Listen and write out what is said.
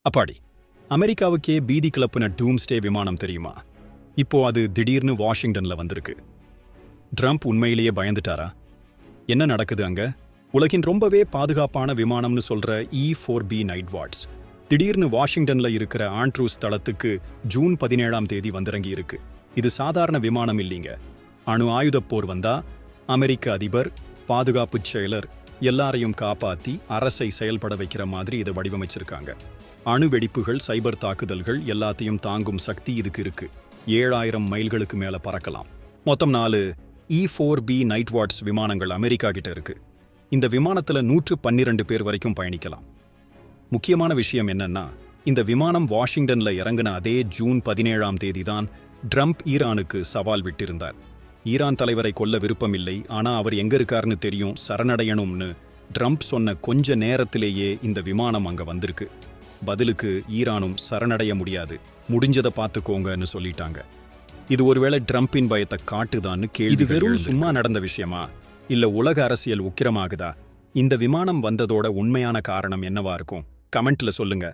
அப்பாடி, அமெரிக்காவுக்கே பீதி கிளப்புன டூம்ஸ்டே விமானம் தெரியுமா? இப்போ அது திடீர்னு வாஷிங்டன்ல வந்திருக்கு. ட்ரம்ப் உண்மையிலேயே பயந்துட்டாரா? என்ன நடக்குது அங்க? உலகின் ரொம்பவே பாதுகாப்பான விமானம்னு சொல்ற E-4B நைட் வாட்ஸ் திடீர்னு வாஷிங்டன்ல இருக்கிற ஆண்ட்ரூஸ் தளத்துக்கு ஜூன் 17ஆம் தேதி வந்திறங்கி இருக்கு. இது சாதாரண விமானம் இல்லீங்க. அணு ஆயுதப் போர் வந்தா அமெரிக்க அதிபர், பாதுகாப்புச் செயலர் எல்லாரையும் காப்பாத்தி அரசை செயல்பட வைக்கிற மாதிரி இதை வடிவமைச்சிருக்காங்க. அணு வெடிப்புகள், சைபர் தாக்குதல்கள் எல்லாத்தையும் தாங்கும் சக்தி இதுக்கு இருக்கு. 7000 மைல்களுக்கு மேல பறக்கலாம். மொத்தம் 4 E-4B நைட் வாட்ஸ் விமானங்கள் அமெரிக்கா கிட்ட இருக்கு. இந்த விமானத்துல 112 பேர் வரைக்கும் பயணிக்கலாம். முக்கியமான விஷயம் என்னன்னா, இந்த விமானம் வாஷிங்டன்ல இறங்கின அதே ஜூன் 17ஆம் தேதி தான் ட்ரம்ப் ஈரானுக்கு சவால் விட்டிருந்தார். ஈரான் தலைவரை கொல்ல விருப்பமில்லை, ஆனா அவர் எங்க இருக்காருன்னு தெரியும், சரணடையணும்னு ட்ரம்ப் சொன்ன கொஞ்ச நேரத்திலேயே இந்த விமானம் அங்க வந்திருக்கு. பதிலுக்கு ஈரானும் சரணடைய முடியாது, முடிஞ்சதை பார்த்துக்கோங்கன்னு சொல்லிட்டாங்க. இது ஒருவேளை ட்ரம்பின் பயத்தை காட்டுதான்னு கேள்வி. இது வெறும் சும்மா நடந்த விஷயமா, இல்ல உலக அரசியல் உக்கிரமாகுதா? இந்த விமானம் வந்ததோட உண்மையான காரணம் என்னவா இருக்கும்? கமெண்ட்ல சொல்லுங்க.